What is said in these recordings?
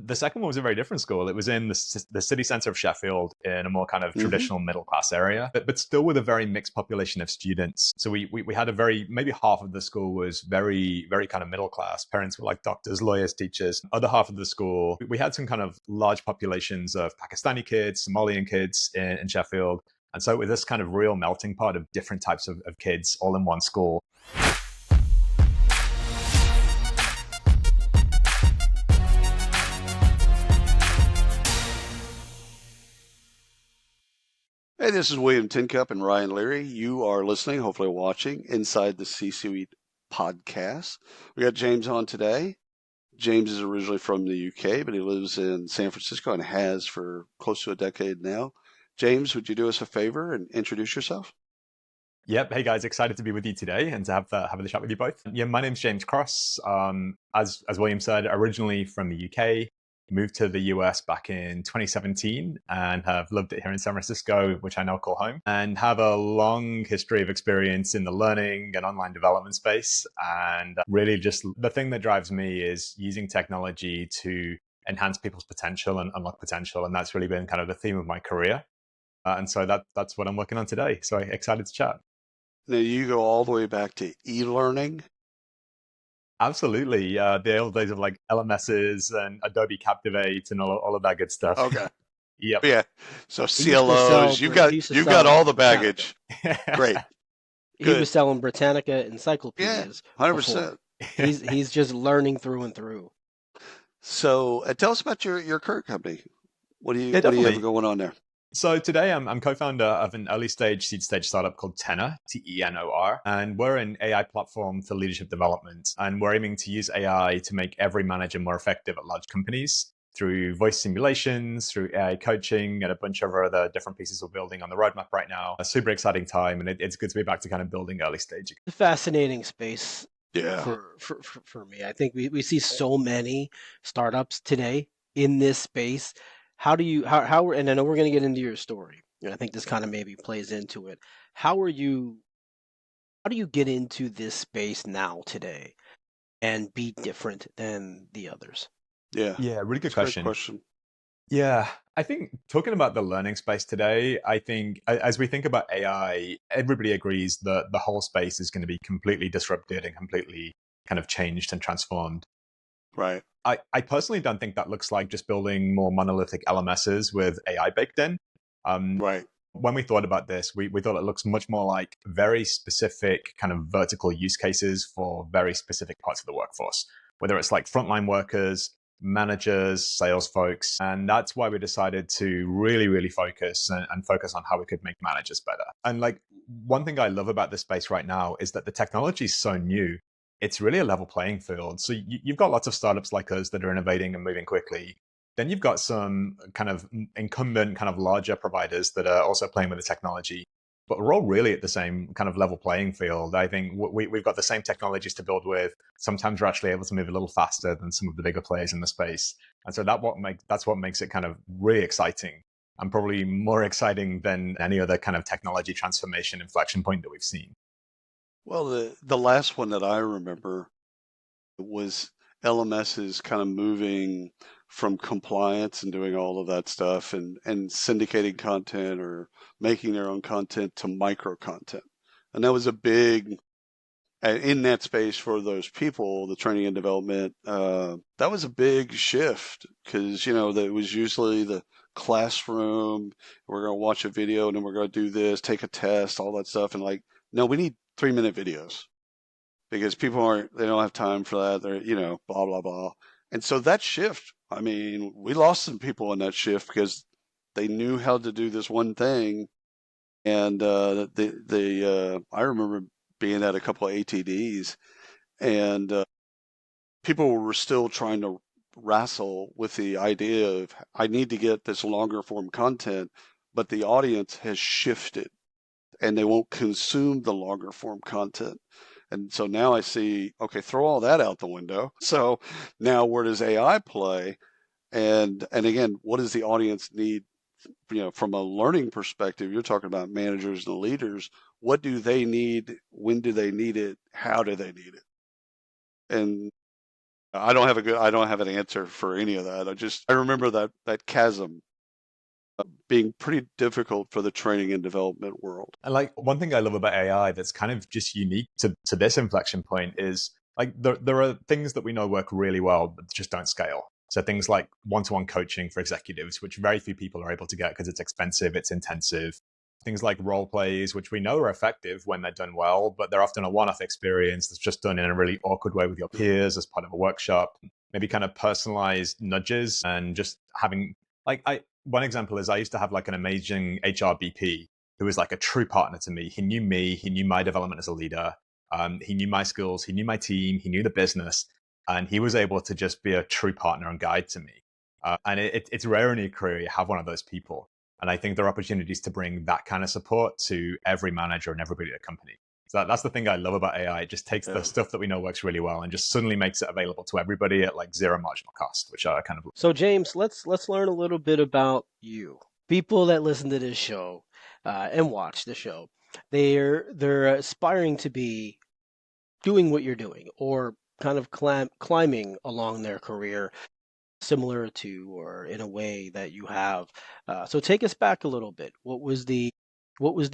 The second one was a very different school. It was in the city center of Sheffield in a more kind of traditional middle class area, but still with a very mixed population of students. So we had a maybe half of the school was very, very kind of middle class. Parents were like doctors, lawyers, teachers. Other half of the school, we had some kind of large populations of Pakistani kids, Somalian kids in Sheffield. And so with this kind of real melting pot of different types of kids all in one school. Hey, this is William Tincup and Ryan Leary. You are listening, hopefully watching, Inside the C-Suite podcast. We got James on today. James is originally from the UK, but he lives in San Francisco and has for close to a decade now. James, would you do us a favor and introduce yourself? Yep. Hey guys, excited to be with you today and to have the chat with you both. Yeah, my name's James Cross. As William said, originally from the UK, moved to the US back in 2017 and have lived it here in San Francisco, which I now call home, and have a long history of experience in the learning and online development space. And really just the thing that drives me is using technology to enhance people's potential and unlock potential. And that's really been kind of the theme of my career. And so that's what I'm working on today. So excited to chat. Now, you go all the way back to e-learning. Absolutely. The old days of like LMSs and Adobe Captivate and all of that good stuff. Okay. Yep. Yeah. So CLOs, you got all the baggage. Great. He was selling Britannica encyclopedias. Yeah, 100%. He's just learning through and through. So tell us about your current company. What do you have going on there? So today I'm co-founder of an early stage, seed stage startup called Tenor, Tenor, and we're an AI platform for leadership development. And we're aiming to use AI to make every manager more effective at large companies through voice simulations, through AI coaching, and a bunch of other different pieces we're building on the roadmap right now. A super exciting time, and it's good to be back to kind of building early stage. It's a fascinating space. Yeah. For me, I think we see so many startups today in this space. How and I know we're going to get into your story, and I think this kind of maybe plays into it. How do you get into this space now today and be different than the others? Yeah, really good question. Great question. Yeah, I think talking about the learning space today, I think as we think about AI, everybody agrees that the whole space is going to be completely disrupted and completely kind of changed and transformed. Right. I personally don't think that looks like just building more monolithic LMSs with AI baked in. Right. When we thought about this, we thought it looks much more like very specific kind of vertical use cases for very specific parts of the workforce, whether it's like frontline workers, managers, sales folks. And that's why we decided to really, really focus and focus on how we could make managers better. And like one thing I love about this space right now is that the technology is so new. It's really a level playing field. So you've got lots of startups like us that are innovating and moving quickly. Then you've got some kind of incumbent, kind of larger providers that are also playing with the technology. But we're all really at the same kind of level playing field. I think we've got the same technologies to build with. Sometimes we're actually able to move a little faster than some of the bigger players in the space. And so that's what makes it kind of really exciting, and probably more exciting than any other kind of technology transformation inflection point that we've seen. Well, the last one that I remember was LMSs kind of moving from compliance and doing all of that stuff and syndicating content or making their own content to micro content. And that was a big, in that space for those people, the training and development, that was a big shift because, that was usually the classroom, we're going to watch a video and then we're going to do this, take a test, all that stuff. And no, we need 3-minute videos because people they don't have time for that. They're, blah, blah, blah. And so that shift, I mean, we lost some people in that shift because they knew how to do this one thing. And I remember being at a couple of ATDs and people were still trying to wrestle with the idea of, I need to get this longer form content, but the audience has shifted and they won't consume the longer form content. And so now I see, okay, throw all that out the window. So now where does AI play? And again, what does the audience need? From a learning perspective, you're talking about managers and leaders. What do they need? When do they need it? How do they need it? And I don't have an answer for any of that. I remember that chasm being pretty difficult for the training and development world. And like one thing I love about AI that's kind of just unique to this inflection point is like there are things that we know work really well, but just don't scale. So things like one-to-one coaching for executives, which very few people are able to get because it's expensive, it's intensive. Things like role plays, which we know are effective when they're done well, but they're often a one-off experience that's just done in a really awkward way with your peers as part of a workshop. Maybe kind of personalized nudges and just having like I one example is I used to have like an amazing HRBP who was like a true partner to me. He knew my development as a leader. He knew my skills, he knew my team, he knew the business, and he was able to just be a true partner and guide to me. And it's rare in your career you have one of those people. And I think there are opportunities to bring that kind of support to every manager and everybody at a company. So that's the thing I love about AI. It just takes the stuff that we know works really well and just suddenly makes it available to everybody at like zero marginal cost, which I kind of. So James, let's learn a little bit about you. People that listen to this show and watch the show, they're aspiring to be doing what you're doing, or kind of climbing along their career, similar to or in a way that you have. So take us back a little bit. What was the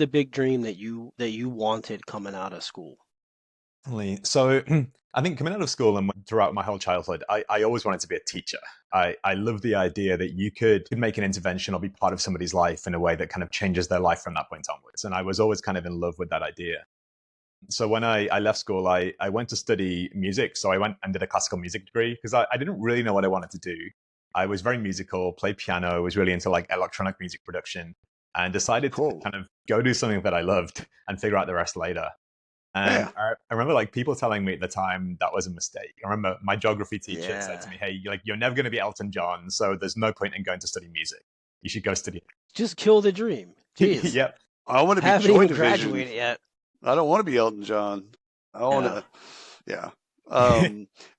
big dream that you wanted coming out of school? So I think coming out of school and throughout my whole childhood, I always wanted to be a teacher. I love the idea that you could make an intervention or be part of somebody's life in a way that kind of changes their life from that point onwards. And I was always kind of in love with that idea. So when I left school, I went to study music. So I went and did a classical music degree because I didn't really know what I wanted to do. I was very musical, played piano, was really into like electronic music production, and decided to Cool. kind of go do something that I loved and figure out the rest later. And Yeah. I remember like people telling me at the time that was a mistake. I remember my geography teacher said to me, "Hey, you're never going to be Elton John, so there's no point in going to study music. You should go study." Just kill the dream. Jeez. Yep. I want to be Haven't Joy even Division. graduated yet. I don't want to be Elton John. I want to, yeah.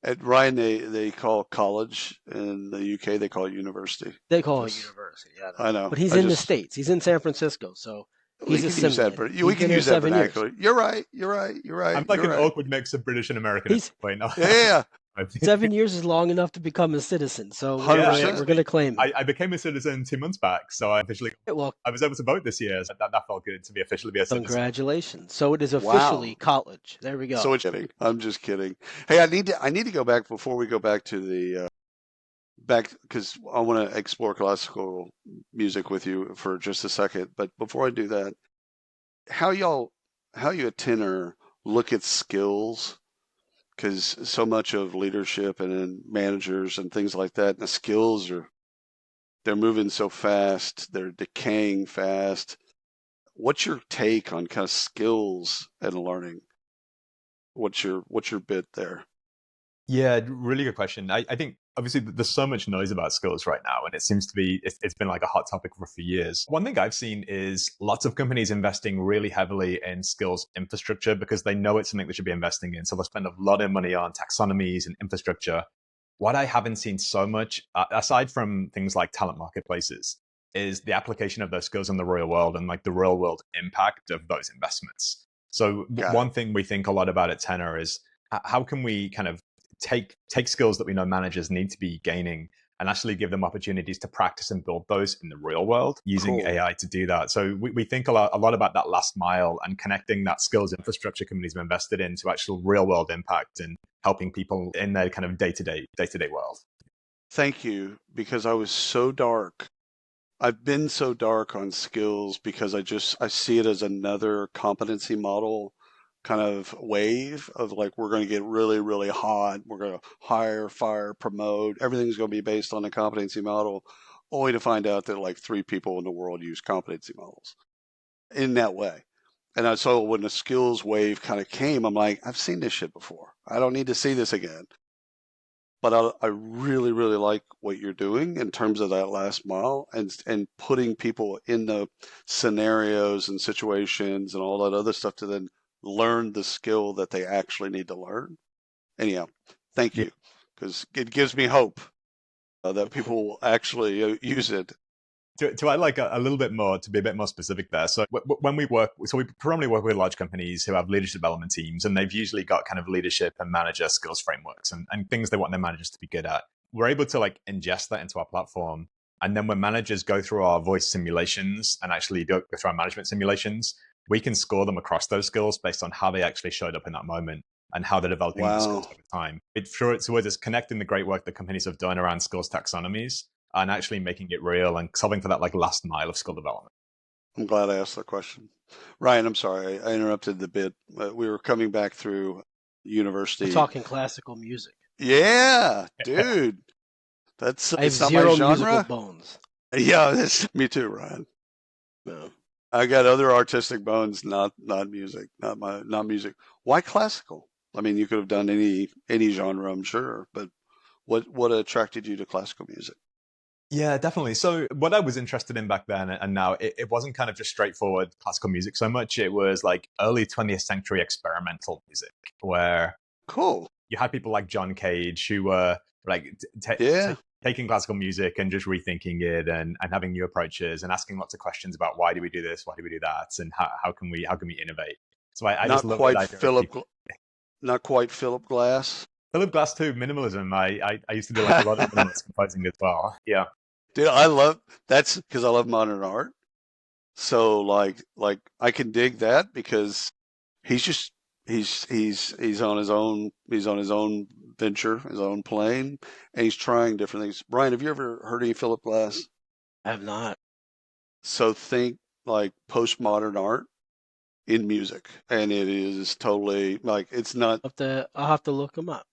At Ryan, they call college in the UK, they call it university. They call it university. Yeah, I know. But he's in the States. He's in San Francisco, so we he's can use that. assimilated. We He's can been use here that 7 years. vernacular. You're right. You're right. You're right. I'm like you're an right. awkward mix of British and American at He's- this point. Yeah. 7 years is long enough to become a citizen, so we're 100%. going to claim it. I became a citizen 2 months back, so I officially Well, I was able to vote this year. So that felt good to be officially be a citizen. congratulations. So it is officially Wow. college. There we go. So it's kidding. I'm just kidding. Hey, I need to go back before we go back to the back because I want to explore classical music with you for just a second. But before I do that, how you at Tenor look at skills? Because so much of leadership and managers and things like that, the skills they're moving so fast, they're decaying fast. What's your take on kind of skills and learning? What's your bit there? Yeah, really good question. I think obviously there's so much noise about skills right now, and it seems to be it's been like a hot topic for a few years. One thing I've seen is lots of companies investing really heavily in skills infrastructure because they know it's something they should be investing in. So they'll spend a lot of money on taxonomies and infrastructure. What I haven't seen so much, aside from things like talent marketplaces, is the application of those skills in the real world and like the real world impact of those investments. So one thing we think a lot about at Tenor is how can we kind of take skills that we know managers need to be gaining and actually give them opportunities to practice and build those in the real world using AI to do that. So we think a lot about that last mile and connecting that skills infrastructure companies have invested in to actual real world impact and helping people in their kind of day-to-day world. Thank you, because I was so dark. I've been so dark on skills because I see it as another competency model kind of wave of like, we're going to get really, really hot. We're going to hire, fire, promote. Everything's going to be based on a competency model, only to find out that like 3 people in the world use competency models in that way. And so when the skills wave kind of came, I'm like, I've seen this shit before. I don't need to see this again. But I really, really like what you're doing in terms of that last mile and putting people in the scenarios and situations and all that other stuff to then learn the skill that they actually need to learn. Anyhow, thank you, because it gives me hope that people will actually use it. To add like a little bit more, to be a bit more specific there. So when we predominantly work with large companies who have leadership development teams, and they've usually got kind of leadership and manager skills frameworks and things they want their managers to be good at. We're able to like ingest that into our platform. And then when managers go through our voice simulations and actually go through our management simulations, we can score them across those skills based on how they actually showed up in that moment and how they're developing those skills Wow. over time. It's connecting the great work that companies have done around skills taxonomies and actually making it real and solving for that like last mile of skill development. I'm glad I asked that question. Ryan, I'm sorry. I interrupted the bit. We were coming back through university. We're talking classical music. Yeah, dude. I have it's not zero my genre. musical bones. Yeah, me too, Ryan. No. I got other artistic bones, not music, not music. Why classical? I mean, you could have done any genre, I'm sure, but what attracted you to classical music? Yeah, definitely. So what I was interested in back then and now, it wasn't kind of just straightforward classical music so much. It was like early 20th century experimental music where Cool. you had people like John Cage who were like taking classical music and just rethinking it and having new approaches and asking lots of questions about why do we do this, why do we do that, and how can we innovate. So I just love that idea. Not quite Philip Glass. Philip Glass too, minimalism. I used to do like a lot of minimalist composing as well. Yeah. Dude, I love that's because I love modern art. So like I can dig that because he's on his own venture, his own plane, and he's trying different things. Brian, have you ever heard any Philip Glass? I have not. So think like postmodern art in music, and it is totally like it's not. I'll have to look him up.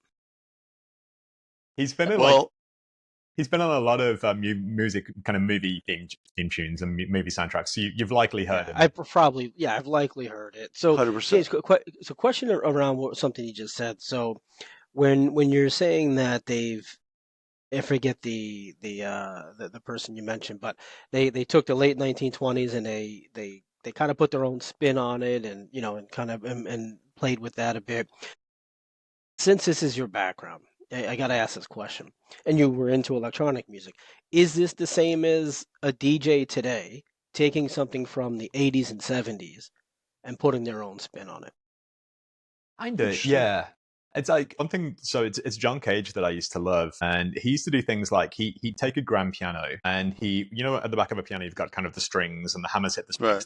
He's been he's been on a lot of music, kind of movie theme tunes and movie soundtracks. So you've likely heard him. I've likely heard it. So 100%. James, so question around something you just said. So when you're saying that I forget the person you mentioned, but they took the late 1920s and they kind of put their own spin on it and and played with that a bit. Since this is your background, I got to ask this question. And you were into electronic music. Is this the same as a DJ today taking something from the 80s and 70s and putting their own spin on it? Kinda, yeah. It's like one thing. So it's John Cage that I used to love, and he used to do things like he'd take a grand piano and at the back of a piano you've got kind of the strings and the hammers hit the strings. Right.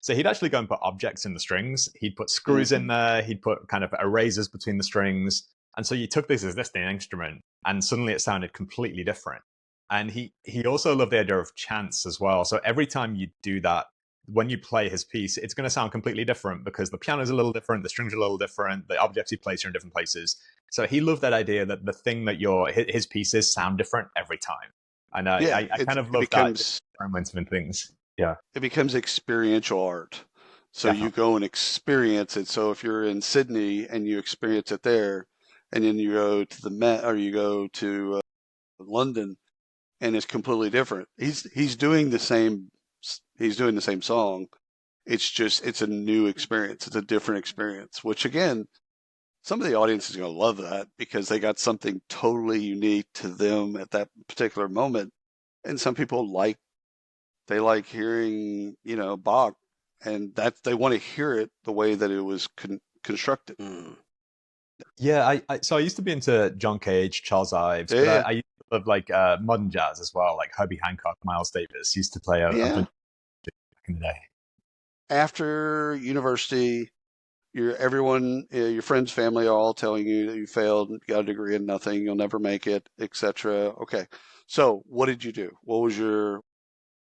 So he'd actually go and put objects in the strings. He'd put screws in there. He'd put kind of erasers between the strings. And so you took this as this instrument, and suddenly it sounded completely different. And he also loved the idea of chance as well. So every time you do that, when you play his piece, it's going to sound completely different because the piano's a little different, the strings are a little different, the objects he plays are in different places. So he loved that idea that the thing that his pieces sound different every time. And I kind of love that experimenting things. Yeah. It becomes experiential art. So Definitely. you go and experience it. So if you're in Sydney and you experience it there, and then you go to the Met or you go to London, and it's completely different. He's doing the same song. It's a new experience. It's a different experience, which again, some of the audience is going to love that because they got something totally unique to them at that particular moment. And some people like hearing, Bach, and that they want to hear it the way that it was constructed. Yeah, I used to be into John Cage, Charles Ives, but I used to love like modern jazz as well, like Herbie Hancock, Miles Davis used to play a bunch back in the day. After university, your friends, family are all telling you that you failed, got a degree in nothing, you'll never make it, etc. Okay, so what did you do? What was your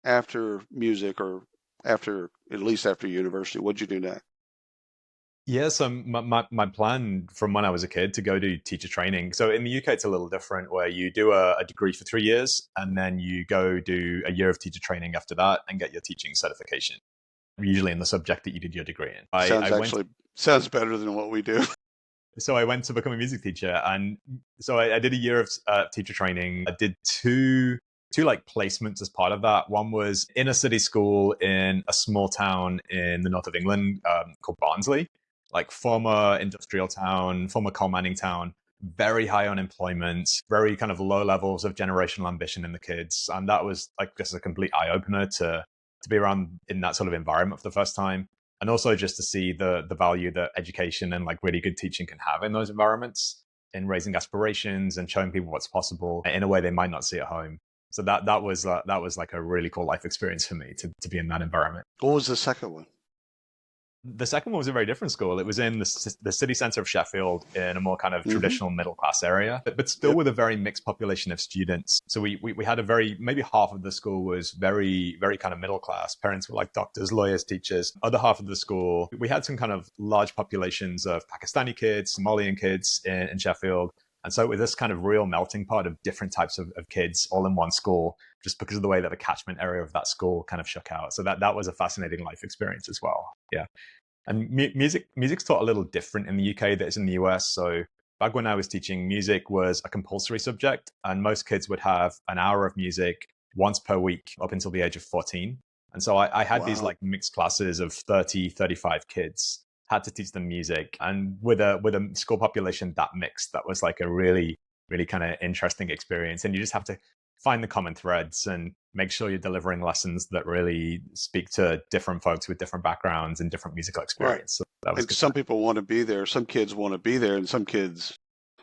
after music or at least after university? What'd you do next? Yeah, so my plan from when I was a kid to go do teacher training. So in the UK, it's a little different where you do a degree for 3 years and then you go do a year of teacher training after that and get your teaching certification, usually in the subject that you did your degree in. Sounds better than what we do. So I went to become a music teacher, and so I did a year of teacher training. I did two like placements as part of that. One was in a city school in a small town in the north of England called Barnsley, like former industrial town, former coal mining town. very high unemployment, very kind of low levels of generational ambition in the kids. And that was like just a complete eye opener to be around in that sort of environment for the first time. And also just to see the value that education and like really good teaching can have in those environments, in raising aspirations and showing people what's possible in a way they might not see at home. So that was like a really cool life experience for me to be in that environment. What was the second one? The second one was a very different school. It was in the city center of Sheffield in a more kind of traditional middle class area, but still with a very mixed population of students. So we had a maybe half of the school was very, very kind of middle class. Parents were like doctors, lawyers, teachers. Other half of the school, we had some kind of large populations of Pakistani kids, Somalian kids in Sheffield. And so with this kind of real melting pot of different types of kids all in one school, just because of the way that the catchment area of that school kind of shook out. So that was a fascinating life experience as well. Yeah. And music's taught a little different in the UK than it's in the US. So back when I was teaching, music was a compulsory subject, and most kids would have an hour of music once per week up until the age of 14. And so I had these like mixed classes of 30, 35 kids, had to teach them music. And with a school population that mixed, that was like a really, really kind of interesting experience. And you just have to find the common threads and make sure you're delivering lessons that really speak to different folks with different backgrounds and different musical experience. So that was and some people want to be there, some kids want to be there, and some kids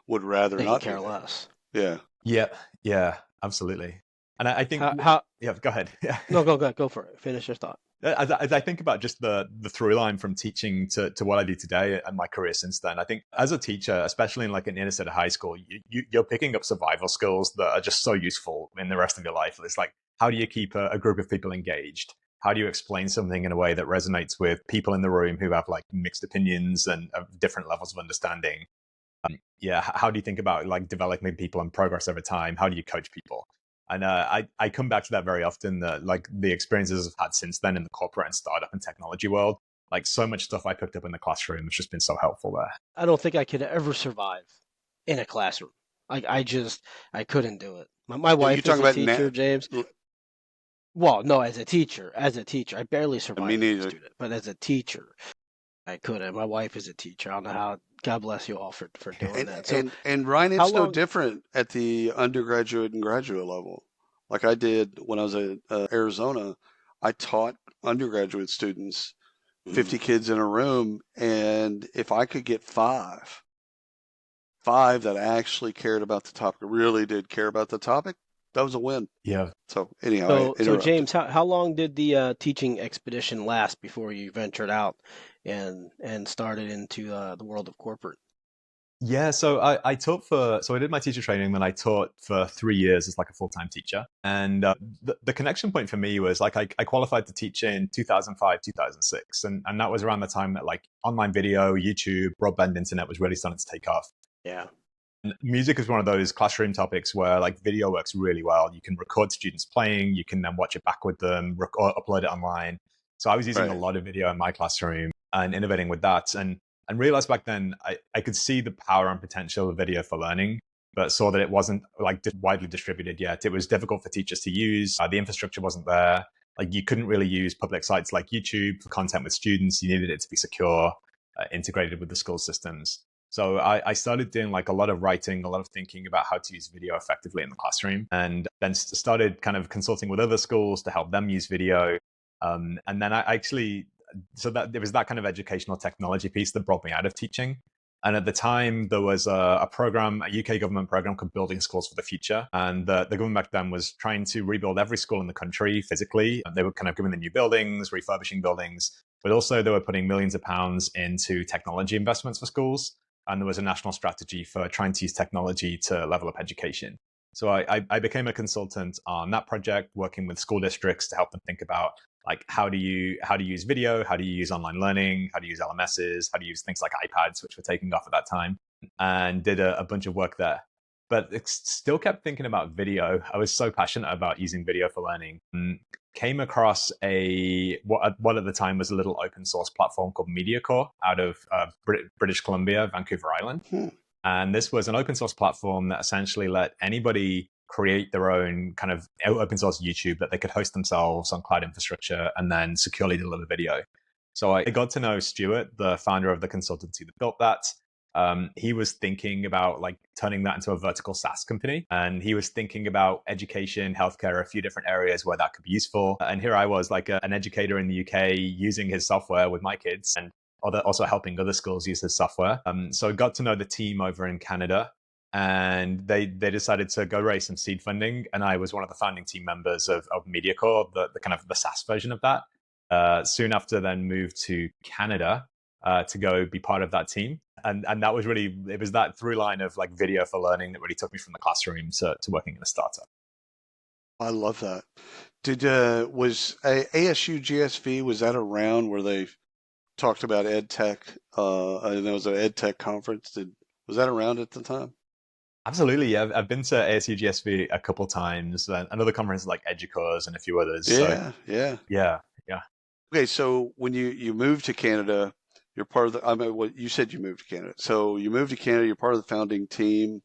would rather not care less. Yeah, absolutely. And I think yeah, go ahead. Yeah. No, go for it. Finish your thought. As I think about just the through line from teaching to what I do today and my career since then, I think as a teacher, especially in like an inner city high school, you're picking up survival skills that are just so useful in the rest of your life. It's like, how do you keep a group of people engaged? How do you explain something in a way that resonates with people in the room who have like mixed opinions and different levels of understanding? How do you think about like developing people and progress over time? How do you coach people? And I come back to that very often, that like the experiences I've had since then in the corporate and startup and technology world, like so much stuff I picked up in the classroom has just been so helpful there. I don't think I could ever survive in a classroom. I couldn't do it. My wife is a teacher, James. Well, no, as a teacher, I barely survived as a student, but as a teacher, I couldn't. My wife is a teacher. I don't know how. God bless you all for doing that. So, and Ryan, it's no different at the undergraduate and graduate level. Like I did when I was at Arizona, I taught undergraduate students, 50 kids in a room, and if I could get five that actually cared about the topic, really did care about the topic, that was a win. Yeah. So anyhow, so James, how long did the teaching expedition last before you ventured out and started into the world of corporate? Yeah, so I taught so I did my teacher training, then I taught for 3 years as like a full-time teacher. And the connection point for me was like I qualified to teach in 2005, 2006. And that was around the time that like online video, YouTube, broadband internet was really starting to take off. Yeah. And music is one of those classroom topics where like video works really well. You can record students playing, you can then watch it back with them, upload it online. So I was using a lot of video in my classroom and innovating with that. And realized back then I could see the power and potential of video for learning, but saw that it wasn't like widely distributed yet. It was difficult for teachers to use. The infrastructure wasn't there. Like you couldn't really use public sites like YouTube for content with students. You needed it to be secure, integrated with the school systems. So I started doing like a lot of writing, a lot of thinking about how to use video effectively in the classroom, and then started kind of consulting with other schools to help them use video. And then so that there was that kind of educational technology piece that brought me out of teaching. And at the time, there was a UK government program called Building Schools for the Future. And the government back then was trying to rebuild every school in the country physically. They were kind of giving them new buildings, refurbishing buildings, but also they were putting millions of pounds into technology investments for schools. And there was a national strategy for trying to use technology to level up education. So I became a consultant on that project, working with school districts to help them think about like how do you use video, how do you use online learning, how do you use LMSs, how do you use things like iPads, which were taking off at that time, and did a bunch of work there. But still kept thinking about video. I was so passionate about using video for learning. Came across what at the time was a little open source platform called MediaCore out of British Columbia, Vancouver Island. And this was an open source platform that essentially let anybody create their own kind of open source YouTube that they could host themselves on cloud infrastructure and then securely deliver video. So I got to know Stuart, the founder of the consultancy that built that. He was thinking about like turning that into a vertical SaaS company. And he was thinking about education, healthcare, a few different areas where that could be useful. And here I was like an educator in the UK using his software with my kids and also helping other schools use his software. So I got to know the team over in Canada, and they decided to go raise some seed funding. And I was one of the founding team members of MediaCore, the kind of the SaaS version of that. Soon after, then moved to Canada to go be part of that team. And that was really, it was that through line of like video for learning that really took me from the classroom to working in a startup. I love that. Was ASU GSV, was that around where they talked about ed tech? And there was an ed tech conference. Was that around at the time? Absolutely. Yeah. I've been to ASU GSV a couple times, and other conferences like Educause and a few others. Yeah, So yeah. yeah. Okay, so when you moved to Canada, you're part of the, I mean, what you said you moved to Canada. So you moved to Canada, you're part of the founding team.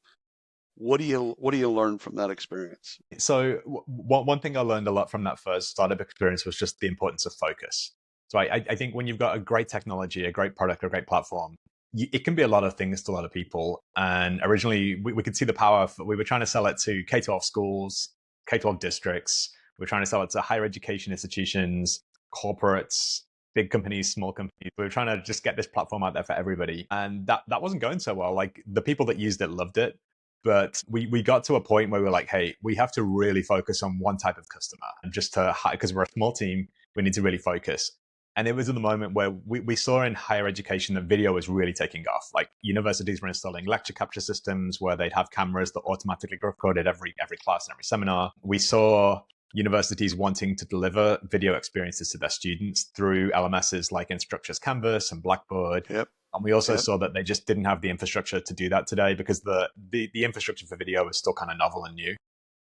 What do you learn from that experience? So one thing I learned a lot from that first startup experience was just the importance of focus. So I think when you've got a great technology, a great product, a great platform, it can be a lot of things to a lot of people. And originally we could see the power of, we were trying to sell it to K-12 schools, K-12 districts. We were trying to sell it to higher education institutions, corporates, big companies, small companies. We were trying to just get this platform out there for everybody. And that wasn't going so well. Like the people that used it loved it. But we got to a point where we were like, hey, we have to really focus on one type of customer. And just to, because we're a small team, we need to really focus. And it was in the moment where we saw in higher education that video was really taking off. Like universities were installing lecture capture systems where they'd have cameras that automatically recorded every class and every seminar. We saw universities wanting to deliver video experiences to their students through LMSs like Instructure's Canvas and Blackboard. Yep. And we also saw that they just didn't have the infrastructure to do that today because the infrastructure for video is still kind of novel and new.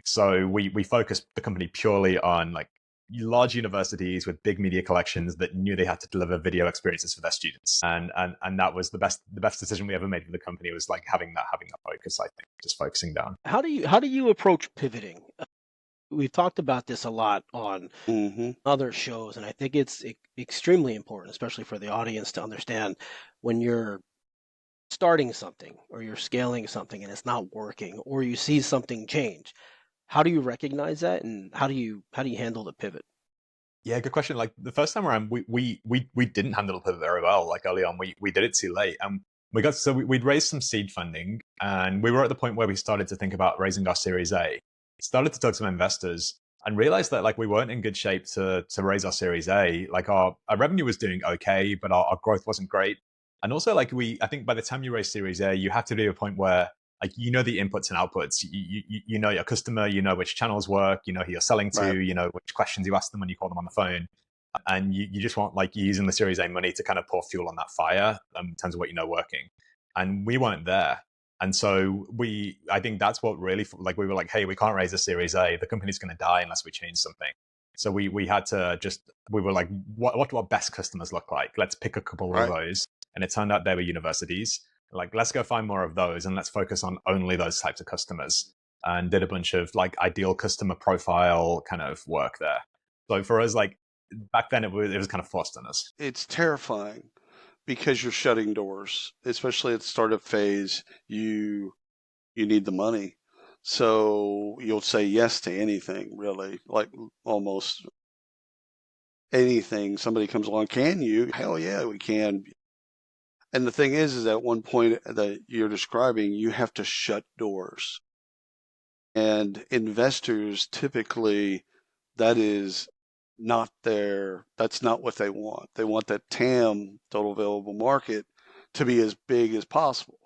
So we focused the company purely on like large universities with big media collections that knew they had to deliver video experiences for their students. And that was the best decision we ever made for the company, was like having that focus, I think, just focusing down. How do you approach pivoting? We've talked about this a lot on other shows, and I think it's extremely important, especially for the audience, to understand when you're starting something or you're scaling something and it's not working, or you see something change. How do you recognize that, and how do you handle the pivot? Yeah, good question. Like the first time around, we didn't handle the pivot very well. Like early on, we did it too late, and we'd raised some seed funding, and we were at the point where we started to think about raising our Series A. Started to talk to some investors and realized that like we weren't in good shape to raise our Series A. Like our revenue was doing okay, but our growth wasn't great. And also like I think by the time you raise Series A, you have to be at a point where like you know the inputs and outputs. You know your customer, you know which channels work, you know who you're selling to, Right. you know which questions you ask them when you call them on the phone. And you just want like you're using the Series A money to kind of pour fuel on that fire in terms of what you know working. And we weren't there. And so I think that's what really, like we were like, hey, we can't raise a Series A. The company's going to die unless we change something. So we had to we were like, what do our best customers look like? Let's pick a couple of those. And it turned out they were universities. Like, let's go find more of those and let's focus on only those types of customers. And did a bunch of like ideal customer profile kind of work there. So for us, like back then it was kind of forced on us. It's terrifying because you're shutting doors, especially at the startup phase. You need the money. So you'll say yes to anything, really, like almost anything. Somebody comes along, can you? Hell yeah, we can. And the thing is at one point that you're describing, you have to shut doors. And investors typically, that's not what they want. They want that TAM, total available market, to be as big as possible.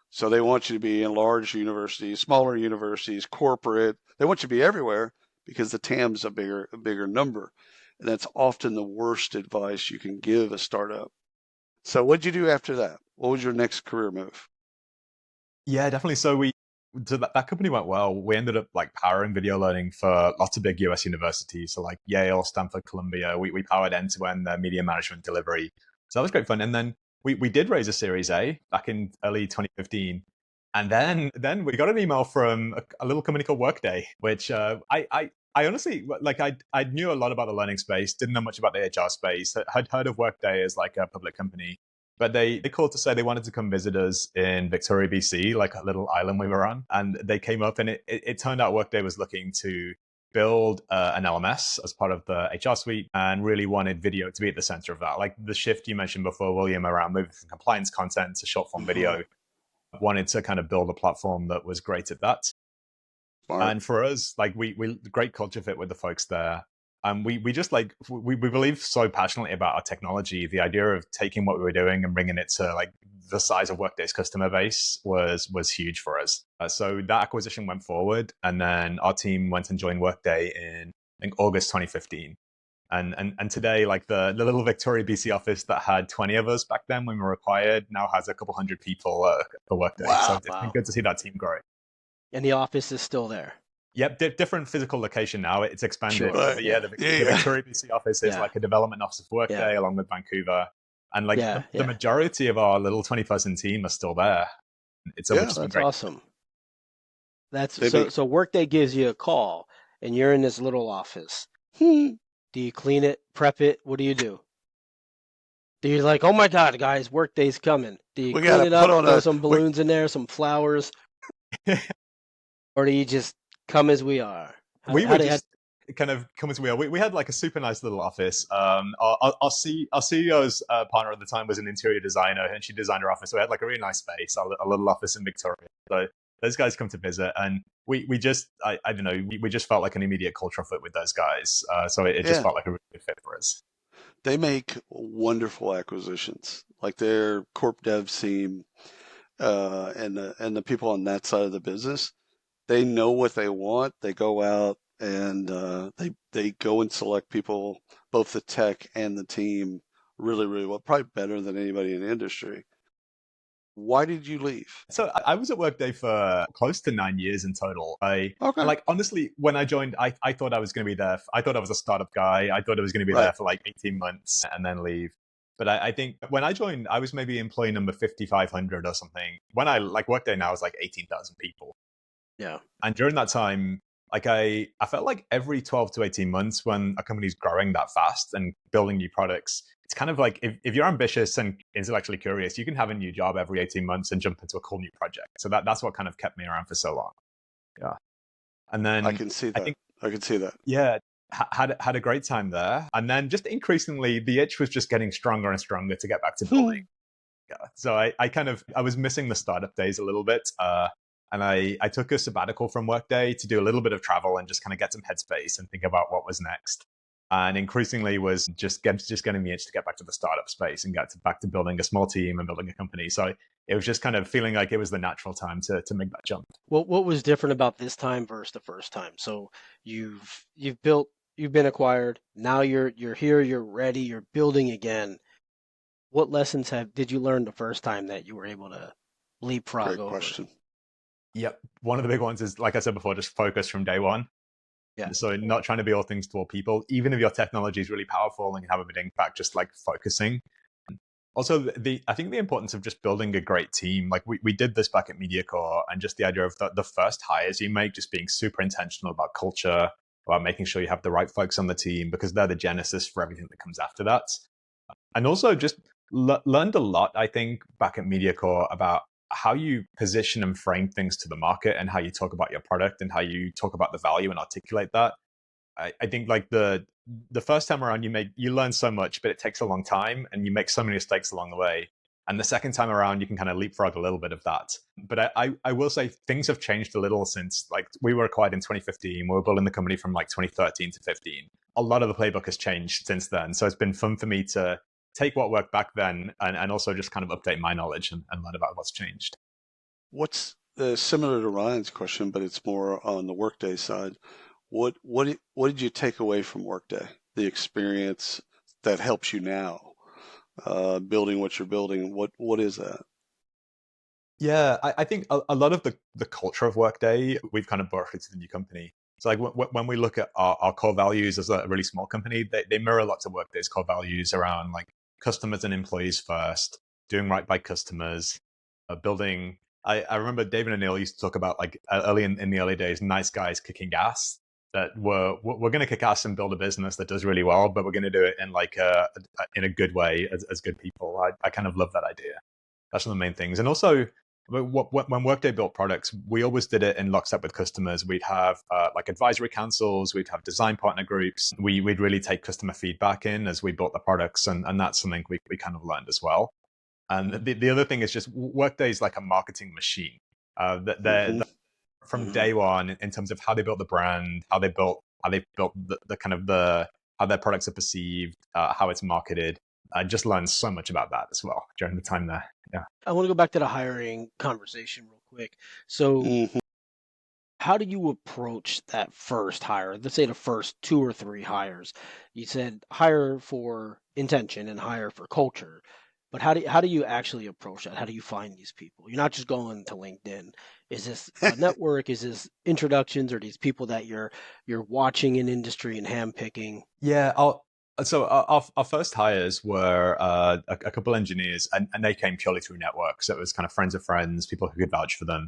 So they want you to be in large universities, smaller universities, corporate. They want you to be everywhere because the TAM's a bigger number. And that's often the worst advice you can give a startup. So what'd you do after that? What was your next career move? Yeah, definitely. So that company went well. We ended up like powering video learning for lots of big US universities. So like Yale, Stanford, Columbia. We powered end-to-end their media management delivery. So that was great fun. And then we did raise a Series A back in early 2015. And then we got an email from a little company called Workday, which I honestly, like I knew a lot about the learning space, didn't know much about the HR space. I'd heard of Workday as like a public company. But they called to say they wanted to come visit us in Victoria, BC, like a little island we were on. And they came up, and it turned out Workday was looking to build an LMS as part of the HR suite and really wanted video to be at the center of that. Like the shift you mentioned before, William, around moving from compliance content to short form video, wanted to kind of build a platform that was great at that. Smart. And for us, like we great culture fit with the folks there. And we just like we believe so passionately about our technology. The idea of taking what we were doing and bringing it to like the size of Workday's customer base was huge for us. So that acquisition went forward, and then our team went and joined Workday in I think August 2015. And today, like the little Victoria, BC office that had 20 of us back then when we were acquired now has a couple hundred people for Workday. Wow. So it's been good to see that team grow. And the office is still there. Yep, different physical location now. It's expanded. Sure. But yeah, the Victoria, BC office is Yeah. like a development office for Workday along with Vancouver. And like the majority of our little 20-person team are still there. It's that's great. awesome. So Workday gives you a call, and you're in this little office. Do you clean it, prep it? What do you do? Do you like, oh my God, guys, Workday's coming? Do you clean it up, throw some balloons in there, some flowers? Or do you just come as we are? We would just kind of come as we are. We had like a super nice little office. Our CEO's partner at the time was an interior designer, and she designed her office. So we had like a really nice space, a little office in Victoria. So those guys come to visit, and we just, I don't know, we just felt like an immediate cultural fit with those guys. So it just felt like a really good fit for us. They make wonderful acquisitions, like their corp dev team and the people on that side of the business. They know what they want. They go out and they go and select people, both the tech and the team, really, really well, probably better than anybody in the industry. Why did you leave? So I was at Workday for close to 9 years in total. Like, honestly, when I joined, I thought I was going to be there. I thought I was a startup guy. I thought I was going to be there for like 18 months and then leave. But I think when I joined, I was maybe employee number 5,500 or something. When I like Workday now is like 18,000 people. Yeah. And during that time, like I felt like every 12 to 18 months when a company's growing that fast and building new products, it's kind of like if you're ambitious and intellectually curious, you can have a new job every 18 months and jump into a cool new project. So that's what kind of kept me around for so long. Yeah. And then I can see that. I can see that. Yeah. Had a great time there. And then just increasingly, the itch was just getting stronger and stronger to get back to building. Yeah. So I was missing the startup days a little bit. And I took a sabbatical from Workday to do a little bit of travel and just kind of get some headspace and think about what was next. And increasingly was just getting the itch to get back to the startup space and back to building a small team and building a company. So it was just kind of feeling like it was the natural time to make that jump. What was different about this time versus the first time? So you've been acquired. Now you're here. You're ready. You're building again. What lessons did you learn the first time that you were able to leapfrog over? Great question. Yep. One of the big ones is, like I said before, just focus from day one. Yeah. So not trying to be all things to all people, even if your technology is really powerful and can have a big impact, just like focusing. Also, I think the importance of just building a great team. Like we did this back at MediaCore, and just the idea of the first hires you make, just being super intentional about culture, about making sure you have the right folks on the team, because they're the genesis for everything that comes after that. And also just learned a lot, I think, back at MediaCore about how you position and frame things to the market and how you talk about your product and how you talk about the value and articulate that. I think like the first time around you learn so much, but it takes a long time and you make so many mistakes along the way. And the second time around, you can kind of leapfrog a little bit of that. But I will say things have changed a little since like we were acquired in 2015. We were building the company from like 2013 to 15. A lot of the playbook has changed since then. So it's been fun for me to take what worked back then and also just kind of update my knowledge and learn about what's changed. What's similar to Ryan's question, but it's more on the Workday side. What did you take away from Workday? The experience that helps you now, building what you're building. What is that? Yeah, I think a lot of the culture of Workday we've kind of brought it to the new company. So like when we look at our core values as a really small company, they mirror lots of Workday's core values around like customers and employees first, doing right by customers, building. I remember David and Neil used to talk about like early in the early days, nice guys kicking ass. that we're going to kick ass and build a business that does really well, but we're going to do it in like in a good way as good people. I kind of love that idea. That's one of the main things. And also, when Workday built products, we always did it in lockstep with customers. We'd have like advisory councils, we'd have design partner groups. We'd really take customer feedback in as we built the products, and that's something we kind of learned as well. And the other thing is just Workday is like a marketing machine. They're from day one in terms of how they built the brand, how they built the kind of how their products are perceived, how it's marketed. I just learned so much about that as well during the time there. Yeah. I want to go back to the hiring conversation real quick. So, how do you approach that first hire? Let's say the first 2 or 3 hires. You said hire for intention and hire for culture, but how do you actually approach that? How do you find these people? You're not just going to LinkedIn. Is this a network? Is this introductions, or these people that you're watching in industry and handpicking? Yeah. So our first hires were a couple engineers, and they came purely through networks. So it was kind of friends of friends, people who could vouch for them.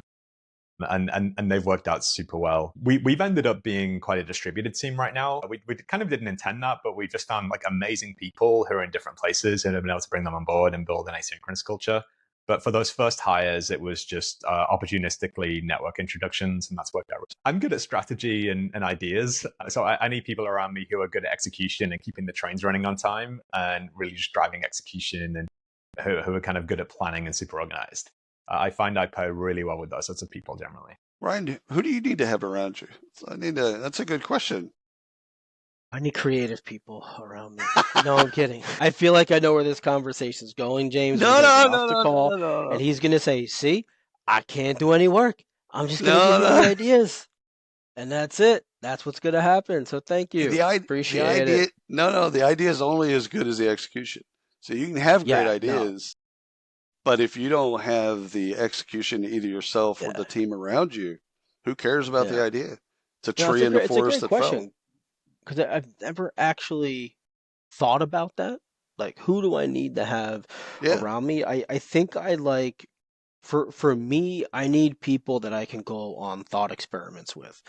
And they've worked out super well. We've ended up being quite a distributed team right now. We kind of didn't intend that, but we just found like amazing people who are in different places and have been able to bring them on board and build an asynchronous culture. But for those first hires, it was just opportunistically network introductions, and that's worked out. I'm good at strategy and ideas, so I need people around me who are good at execution and keeping the trains running on time, and really just driving execution, and who are kind of good at planning and super organized. I find I pair really well with those sorts of people generally. Ryan, who do you need to have around you? That's a good question. I need creative people around me. No, I'm kidding. I feel like I know where this conversation's going, James. We're gonna get off the call, and he's gonna say, "See, I can't do any work. I'm just gonna give you the ideas, and that's it. That's what's gonna happen." So thank you. Appreciate it. The idea is only as good as the execution. So you can have great ideas, but if you don't have the execution, either yourself or the team around you, who cares about the idea? It's a tree in the forest that fell. Because I've never actually thought about that. Like, who do I need to have around me? I think I like, for me, I need people that I can go on thought experiments with,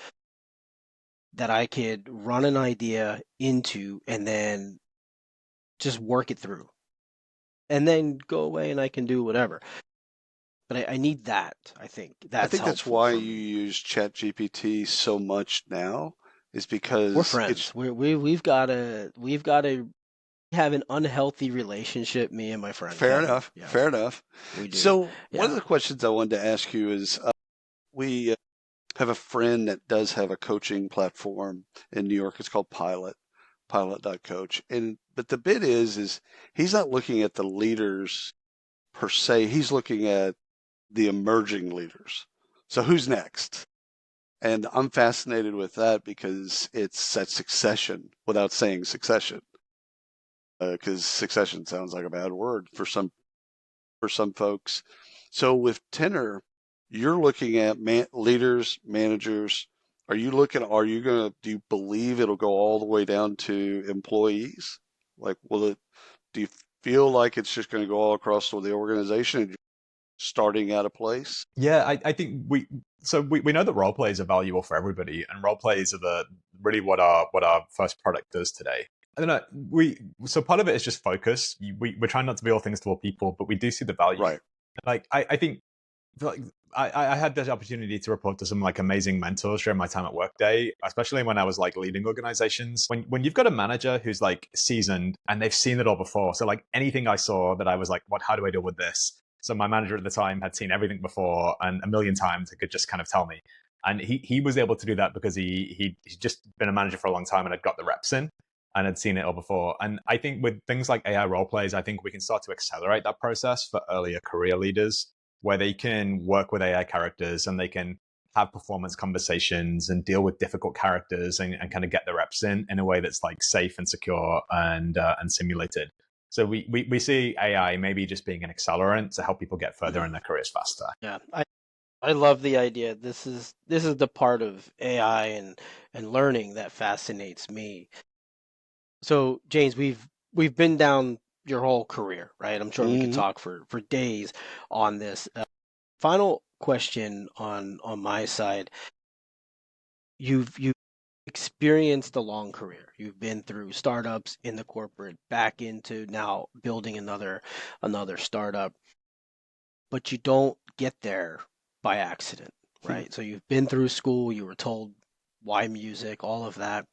that I could run an idea into and then just work it through, and then go away and I can do whatever. But I need that. I think that's why you use ChatGPT so much now. Is because we're friends. We've got to have an unhealthy relationship, me and my friend. Fair enough. We do. So one of the questions I wanted to ask you is, we have a friend that does have a coaching platform in New York. It's called Pilot.coach. But the bit is he's not looking at the leaders per se. He's looking at the emerging leaders. So who's next? And I'm fascinated with that because it's that succession without saying succession. Because succession sounds like a bad word for some folks. So with Tenor, you're looking at leaders, managers. Do you believe it'll go all the way down to employees? Like, do you feel like it's just going to go all across the organization, starting at a place? Yeah, I think we know that role plays are valuable for everybody, and role plays are really what our first product does today. I don't know. So part of it is just focus. We're trying not to be all things to all people, but we do see the value. Right. Like I think, like I had this opportunity to report to some like amazing mentors during my time at Workday, especially when I was like leading organizations. When you've got a manager who's like seasoned and they've seen it all before, so like anything I saw that I was like, how do I deal with this? So my manager at the time had seen everything before and a million times and could just kind of tell me. And he was able to do that because he'd just been a manager for a long time and had got the reps in and had seen it all before. And I think with things like AI role plays, I think we can start to accelerate that process for earlier career leaders, where they can work with AI characters and they can have performance conversations and deal with difficult characters and kind of get the reps in a way that's like safe and secure and simulated. So we see AI maybe just being an accelerant to help people get further in their careers faster. Yeah, I love the idea. This is the part of AI and learning that fascinates me. So James, we've been down your whole career, right? I'm sure we could talk for days on this. Final question on my side. You've experienced a long career. You've been through startups, in the corporate, back into now building another startup, but you don't get there by accident, right? So you've been through school, you were told why music, all of that.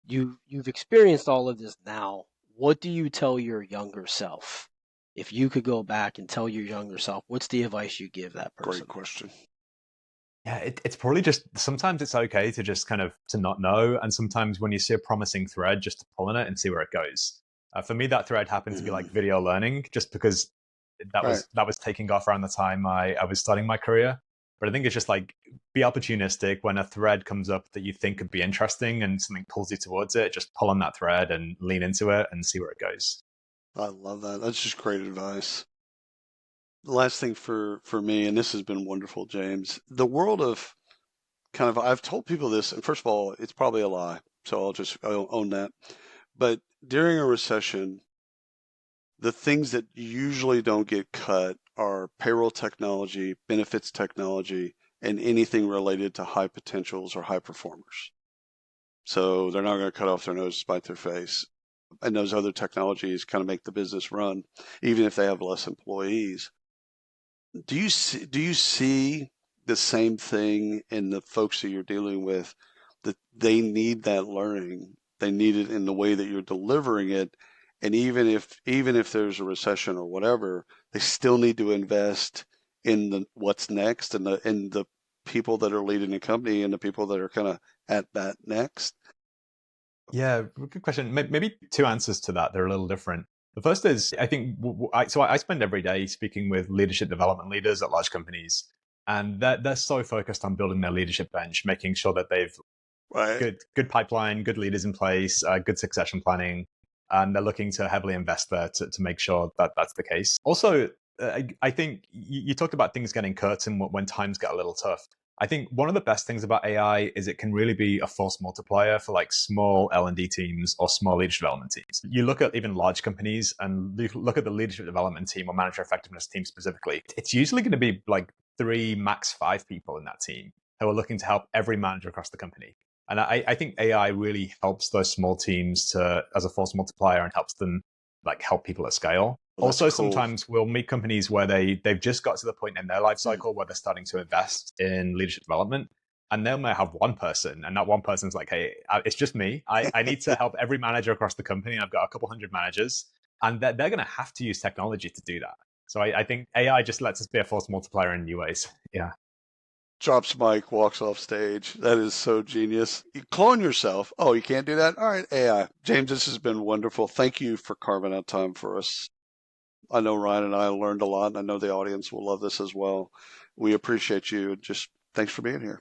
You've experienced all of this now. What do you tell your younger self? If you could go back and tell your younger self, what's the advice you give that person? Great question. Yeah, it's probably just sometimes it's okay to just kind of to not know, and sometimes when you see a promising thread, just to pull on it and see where it goes. For me, that thread happened to be like video learning, just because Right. that was taking off around the time I was starting my career. But I think it's just like be opportunistic when a thread comes up that you think could be interesting and something pulls you towards it. Just pull on that thread and lean into it and see where it goes. I love that. That's just great advice. The last thing for me, and this has been wonderful, James, the world of kind of, I've told people this, and first of all, it's probably a lie, so I'll own that. But during a recession, the things that usually don't get cut are payroll technology, benefits technology, and anything related to high potentials or high performers. So they're not going to cut off their nose to spite their face. And those other technologies kind of make the business run, even if they have less employees. Do you see the same thing in the folks that you're dealing with, that they need that learning, they need it in the way that you're delivering it, and even if there's a recession or whatever, they still need to invest in the what's next and the people that are leading the company and the people that are kind of at that next? Yeah, good question. Maybe two answers to that. They're a little different. The first is, I think, I spend every day speaking with leadership development leaders at large companies, and they're so focused on building their leadership bench, making sure that they've Right. good pipeline, good leaders in place, good succession planning, and they're looking to heavily invest there to make sure that that's the case. Also, I think you talked about things getting cut and when times get a little tough. I think one of the best things about AI is it can really be a force multiplier for like small L&D teams or small leadership development teams. You look at even large companies and look at the leadership development team or manager effectiveness team specifically. It's usually going to be like 3, max 5 people in that team who are looking to help every manager across the company. And I think AI really helps those small teams to as a force multiplier and helps them like help people at scale. Well, that's Also, cool. sometimes we'll meet companies where they've just got to the point in their life cycle where they're starting to invest in leadership development. And they might have one person, and that one person's like, hey, it's just me. I need to help every manager across the company. I've got a couple hundred managers, and they're going to have to use technology to do that. So I think AI just lets us be a force multiplier in new ways. Yeah. Drops mic, walks off stage. That is so genius. You clone yourself. Oh, you can't do that? All right, AI. James, this has been wonderful. Thank you for carving out time for us. I know Ryan and I learned a lot, and I know the audience will love this as well. We appreciate you. Just thanks for being here.